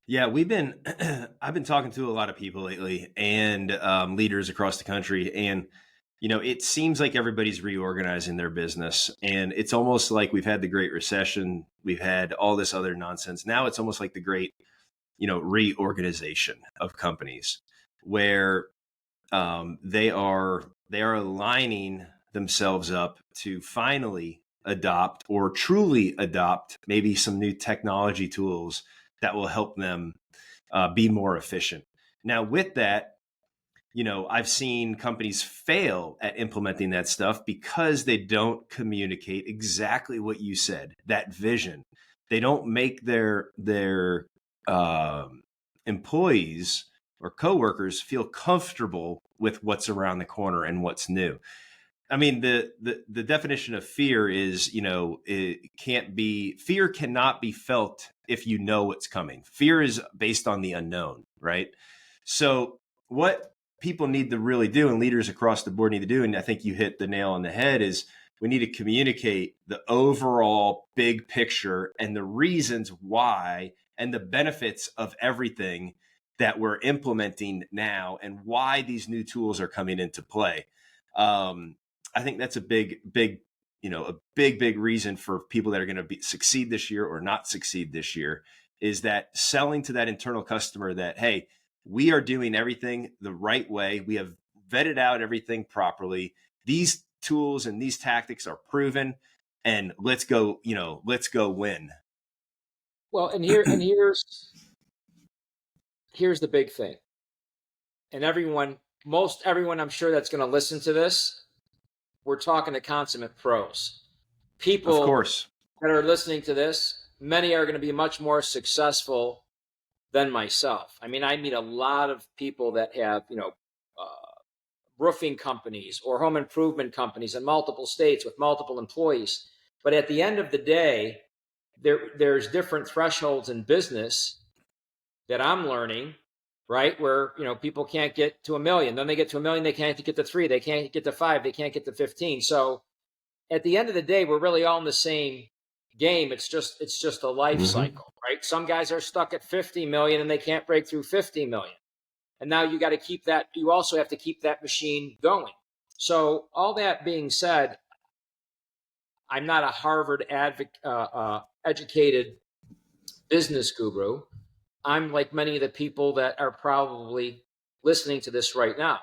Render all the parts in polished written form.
Yeah, I've been talking to a lot of people lately and leaders across the country. And, it seems like everybody's reorganizing their business. And it's almost like we've had the Great Recession. We've had all this other nonsense. Now it's almost like the great, reorganization of companies where they are aligning themselves up to finally adopt or truly adopt maybe some new technology tools that will help them be more efficient. Now, with that, I've seen companies fail at implementing that stuff because they don't communicate exactly what you said, that vision. They don't make their employees or coworkers feel comfortable with what's around the corner and what's new. I mean, the definition of fear is, fear cannot be felt if you know what's coming. Fear is based on the unknown, right? So what people need to really do, and leaders across the board need to do, and I think you hit the nail on the head, is we need to communicate the overall big picture and the reasons why and the benefits of everything that we're implementing now and why these new tools are coming into play. I think that's a big reason for people that are going to succeed this year or not succeed this year, is that selling to that internal customer that, hey, we are doing everything the right way. We have vetted out everything properly. These tools and these tactics are proven, and let's go win. Well, and here's the big thing. And most everyone I'm sure that's going to listen to this, we're talking to consummate pros. People, of course, that are listening to this, many are going to be much more successful than myself. I mean, I meet a lot of people that have, roofing companies or home improvement companies in multiple states with multiple employees. But at the end of the day, there's different thresholds in business that I'm learning, right? Where, people can't get to $1 million. Then they get to $1 million, they can't get to 3, they can't get to 5, they can't get to 15. So at the end of the day, we're really all in the same game. It's just a life cycle, right? Some guys are stuck at 50 million and they can't break through 50 million. And now you got to keep that. You also have to keep that machine going. So all that being said, I'm not a Harvard educated business guru. I'm like many of the people that are probably listening to this right now.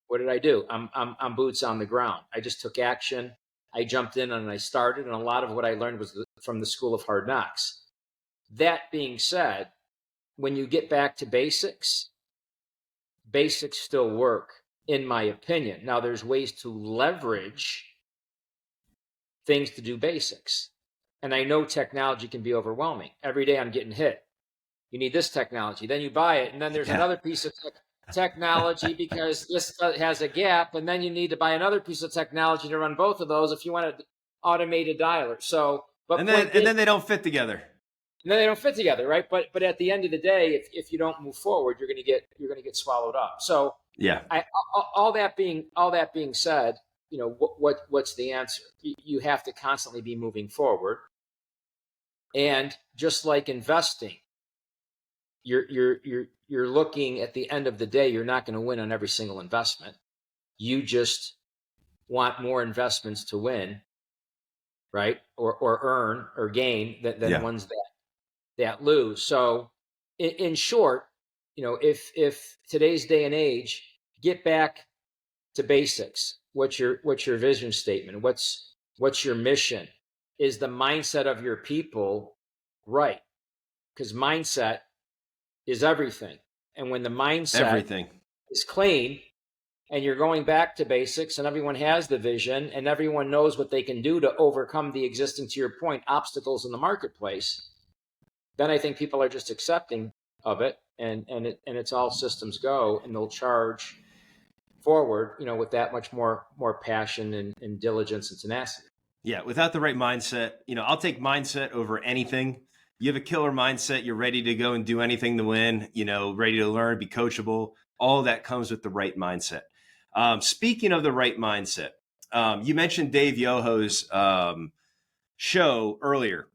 What did I do? I'm boots on the ground. I just took action. I jumped in and I started, and a lot of what I learned was from the School of Hard Knocks. That being said, when you get back to basics still work, in my opinion. Now, there's ways to leverage things to do basics. And I know technology can be overwhelming. Every day I'm getting hit. You need this technology, then you buy it, and then there's another piece of technology because this has a gap, and then you need to buy another piece of technology to run both of those if you want to automate a dialer. So, and then they don't fit together. And then they don't fit together, right? But at the end of the day, if you don't move forward, you're going to get swallowed up. So yeah, all that being said, what's the answer? You have to constantly be moving forward, and just like investing, you're looking at the end of the day, you're not going to win on every single investment. You just want more investments to win, right? Or earn or gain than ones that lose. So in short, if today's day and age, get back to basics. What's your vision statement? What's your mission? Is the mindset of your people right? Because mindset is everything. And when the mindset is clean and you're going back to basics and everyone has the vision and everyone knows what they can do to overcome the existing, to your point, obstacles in the marketplace, then I think people are just accepting of it and it's all systems go, and they'll charge forward, with that much more passion and diligence and tenacity. Yeah. Without the right mindset, I'll take mindset over anything. You have a killer mindset, you're ready to go and do anything to win, ready to learn, be coachable. All that comes with the right mindset. Speaking of the right mindset, you mentioned Dave Yoho's show earlier.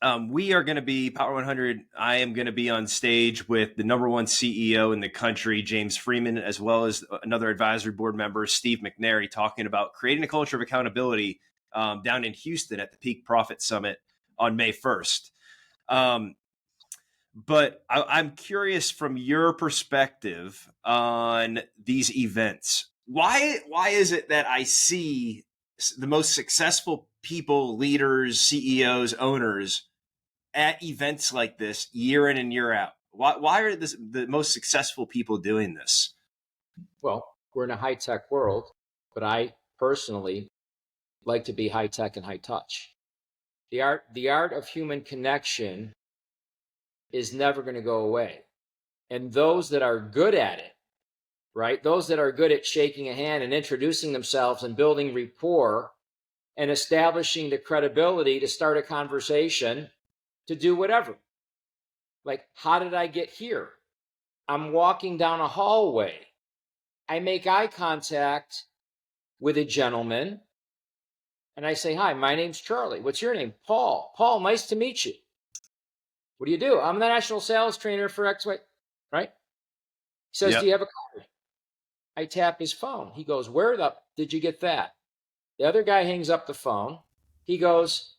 We are going to be Power 100. I am going to be on stage with the #1 CEO in the country, James Freeman, as well as another advisory board member, Steve McNary, talking about creating a culture of accountability down in Houston at the Peak Profit Summit on May 1st. But I'm curious from your perspective on these events. Why is it that I see the most successful people, leaders, CEOs, owners at events like this year in and year out? Why are the most successful people doing this? Well, we're in a high-tech world, but I personally like to be high-tech and high-touch. The art of human connection is never going to go away. And those that are good at it, right? Those that are good at shaking a hand and introducing themselves and building rapport and establishing the credibility to start a conversation, to do whatever. Like, how did I get here? I'm walking down a hallway. I make eye contact with a gentleman and I say, "Hi, my name's Charlie. What's your name?" "Paul." "Paul, nice to meet you. What do you do?" "I'm the national sales trainer for XY." Right? He says, Yep. "Do you have a card?" I tap his phone. He goes, "Where the did you get that?" The other guy hangs up the phone. He goes,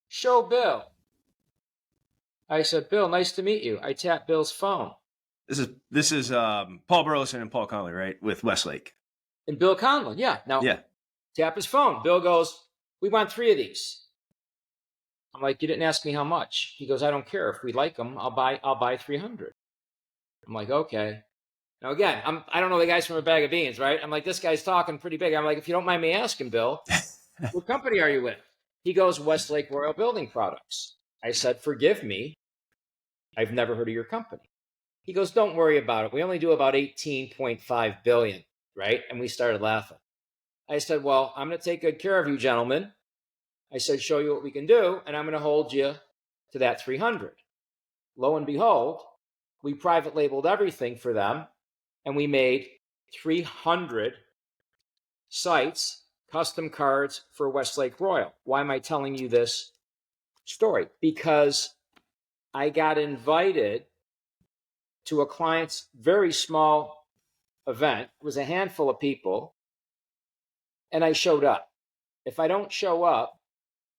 "Show Bill." I said, "Bill, nice to meet you." I tap Bill's phone. This is Paul Burleson and Paul Conley, right? With Westlake. And Bill Conlon, yeah. Now, Yeah. tap his phone. Bill goes, "We want 3 of these." I'm like, "You didn't ask me how much." He goes, "I don't care. If we like them, I'll buy 300. I'm like, "Okay." Now again, I don't know the guys from a bag of beans, right? I'm like, this guy's talking pretty big. I'm like, "If you don't mind me asking, Bill, what company are you with?" He goes, "Westlake Royal Building Products." I said, "Forgive me. I've never heard of your company." He goes, "Don't worry about it. We only do about 18.5 billion, right?" And we started laughing. I said, "Well, I'm going to take good care of you, gentlemen." I said, "Show you what we can do, and I'm going to hold you to that 300. Lo and behold, we private labeled everything for them, and we made 300 sites, custom cards for Westlake Royal. Why am I telling you this story? Because I got invited to a client's very small event. It was a handful of people, and I showed up. If I don't show up,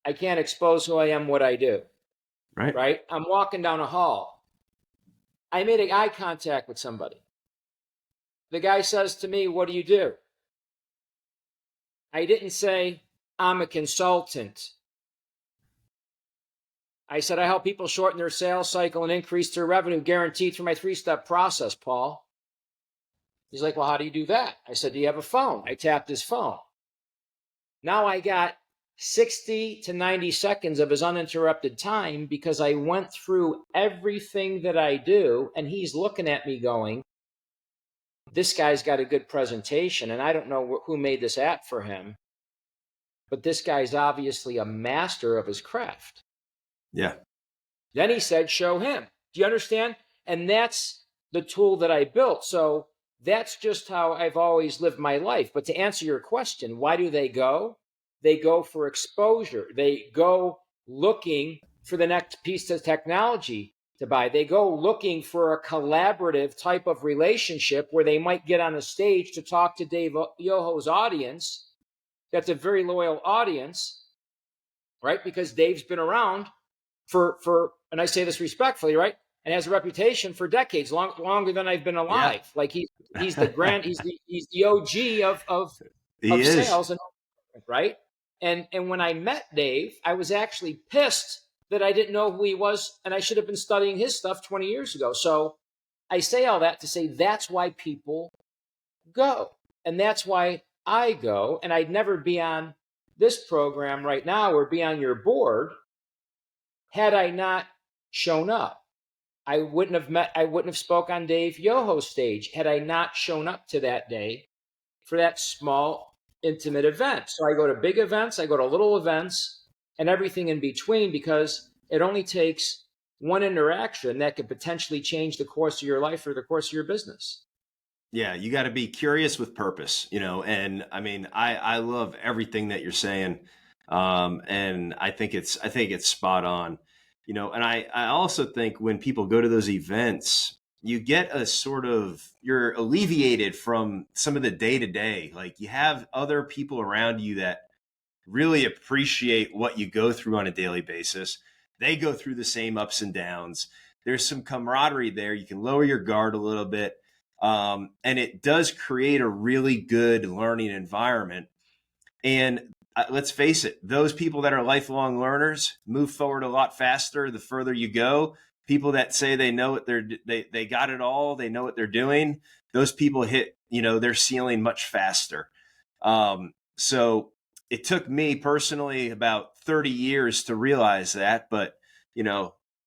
I can't expose who I am, what I do, Right. right? I'm walking down a hall. I made eye contact with somebody. The guy says to me, "What do you do?" I didn't say, "I'm a consultant." I said, "I help people shorten their sales cycle and increase their revenue guaranteed through my 3-step process, Paul." He's like, "Well, how do you do that?" I said, "Do you have a phone?" I tapped his phone. Now I got 60 to 90 seconds of his uninterrupted time because I went through everything that I do, and he's looking at me going, "This guy's got a good presentation, and I don't know who made this app for him, but this guy's obviously a master of his craft." Yeah. Then he said, "Show him." Do you understand? And that's the tool that I built. So that's just how I've always lived my life. But to answer your question, why do they go? They go for exposure. They go looking for the next piece of technology to buy. They go looking for a collaborative type of relationship where they might get on a stage to talk to Dave Yoho's audience. That's a very loyal audience, right? Because Dave's been around for and I say this respectfully, right? And has a reputation for decades, longer than I've been alive. Yeah. Like he's the OG He of is. sales, and right. And when I met Dave, I was actually pissed that I didn't know who he was, and I should have been studying his stuff 20 years ago. So I say all that to say that's why people go, and that's why I go. And I'd never be on this program right now or be on your board had I not shown up. I wouldn't have spoke on Dave Yoho's stage had I not shown up to that day for that small, intimate event. So I go to big events, I go to little events, and everything in between, because it only takes one interaction that could potentially change the course of your life or the course of your business. Yeah, you got to be curious with purpose, and I mean, I love everything that you're saying. And I think it's spot on. And I also think when people go to those events, you get you're alleviated from some of the day to day. Like you have other people around you that really appreciate what you go through on a daily basis. They go through the same ups and downs. There's some camaraderie there. You can lower your guard a little bit. And it does create a really good learning environment. And let's face it, those people that are lifelong learners move forward a lot faster the further you go. People that say they know what they got it all, they know what they're doing, those people hit, their ceiling much faster. So it took me personally about 30 years to realize that, but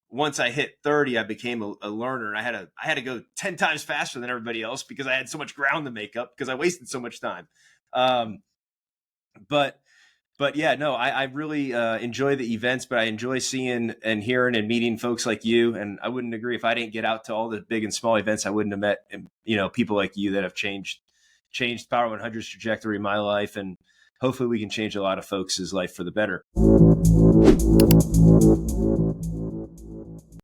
once I hit 30, I became a learner, and I had to go 10 times faster than everybody else because I had so much ground to make up because I wasted so much time. But yeah, no, I really enjoy the events, but I enjoy seeing and hearing and meeting folks like you. And I wouldn't agree if I didn't get out to all the big and small events, I wouldn't have met, people like you that have changed Power 100's trajectory in my life. And hopefully we can change a lot of folks' life for the better.